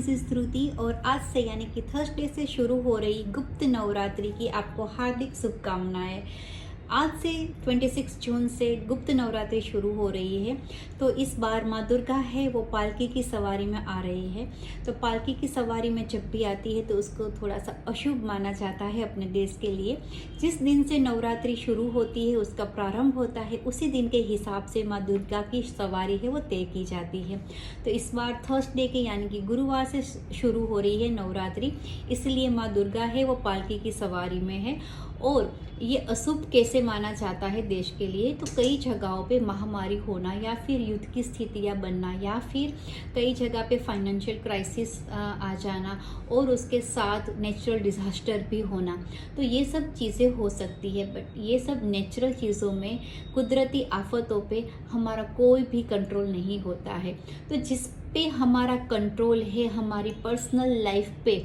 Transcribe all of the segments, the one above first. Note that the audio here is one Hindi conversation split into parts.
दिस इज श्रुति और आज से यानी कि थर्सडे से शुरू हो रही गुप्त नवरात्रि की आपको हार्दिक शुभकामनाएं। आज से 26 जून से गुप्त नवरात्रि शुरू हो रही है। तो इस बार माँ दुर्गा है वो पालकी की सवारी में आ रही है। तो पालकी की सवारी में जब भी आती है तो उसको थोड़ा सा अशुभ माना जाता है अपने देश के लिए। जिस दिन से नवरात्रि शुरू होती है उसका प्रारंभ होता है, उसी दिन के हिसाब से माँ दुर्गा की सवारी है वो तय की जाती है। तो इस बार थर्सडे के यानी कि गुरुवार से शुरू हो रही है नवरात्रि, इसलिए माँ दुर्गा है वो पालकी की सवारी में है। और ये अशुभ कैसे माना जाता है देश के लिए, तो कई जगहों पे महामारी होना या फिर युद्ध की स्थितियां बनना या फिर कई जगह पे फाइनेंशियल क्राइसिस आ जाना और उसके साथ नेचुरल डिजास्टर भी होना, तो ये सब चीज़ें हो सकती है। बट ये सब नेचुरल चीज़ों में, कुदरती आफतों पे हमारा कोई भी कंट्रोल नहीं होता है। तो जिस पे हमारा कंट्रोल है हमारी पर्सनल लाइफ पे,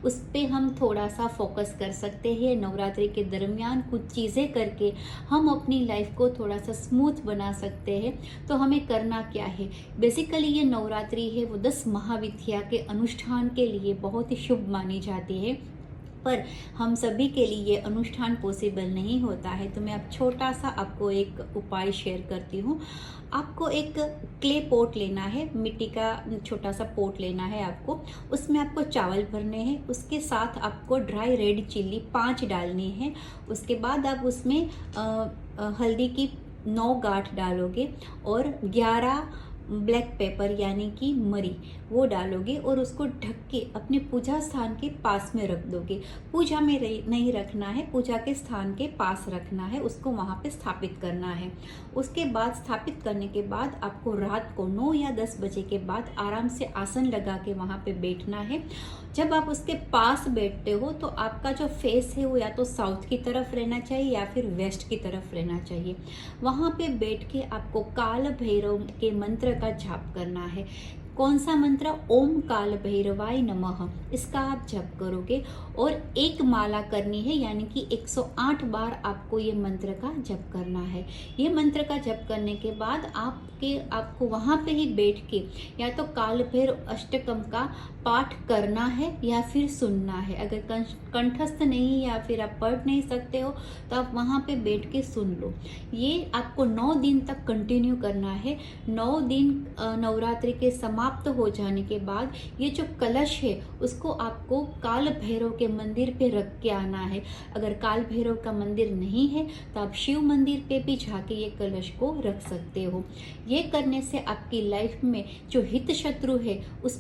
उस पे हम थोड़ा सा फोकस कर सकते हैं। नवरात्रि के दरमियान कुछ चीज़ें करके हम अपनी लाइफ को थोड़ा सा स्मूथ बना सकते हैं। तो हमें करना क्या है, बेसिकली ये नवरात्रि है वो 10 महाविद्या के अनुष्ठान के लिए बहुत ही शुभ मानी जाती है, पर हम सभी के लिए ये अनुष्ठान पॉसिबल नहीं होता है। तो मैं अब छोटा सा आपको एक उपाय शेयर करती हूँ। आपको एक क्ले पॉट लेना है, मिट्टी का छोटा सा पॉट लेना है आपको। उसमें आपको चावल भरने हैं, उसके साथ आपको ड्राई रेड चिल्ली 5 डालनी है। उसके बाद आप उसमें हल्दी की 9 गांठ डालोगे और 11 ब्लैक पेपर यानी कि मरी वो डालोगे और उसको ढक के अपने पूजा स्थान के पास में रख दोगे। पूजा में नहीं रखना है, पूजा के स्थान के पास रखना है, उसको वहाँ पे स्थापित करना है। उसके बाद स्थापित करने के बाद आपको रात को 9 या 10 बजे के बाद आराम से आसन लगा के वहाँ पे बैठना है। जब आप उसके पास बैठते हो तो आपका जो फेस है वो या तो साउथ की तरफ रहना चाहिए या फिर वेस्ट की तरफ रहना चाहिए। वहाँ पे बैठ के आपको काल भैरव के मंत्र का जाप करना है। कौन सा मंत्र? ओम काल भैरवाय नमः, इसका आप जप करोगे और एक माला करनी है, यानी कि 108 बार आपको ये मंत्र का जप करना है। ये मंत्र का जप करने के बाद आपको वहाँ पे ही बैठ के या तो काल भैरव अष्टकम का पाठ करना है या फिर सुनना है। अगर कंठस्थ नहीं या फिर आप पढ़ नहीं सकते हो तो आप वहाँ पे बैठ के सुन लो। ये आपको 9 दिन तक कंटिन्यू करना है। 9 दिन नवरात्रि के समाप्त हो जाने के बाद ये जो कलश है उसको आपको काल भैरव के मंदिर पे रख के आना है। अगर काल भैरव का मंदिर नहीं है तो आप शिव मंदिर पे भी जाके ये कलश को रख सकते हो। ये करने से आपकी लाइफ में जो हित शत्रु है उस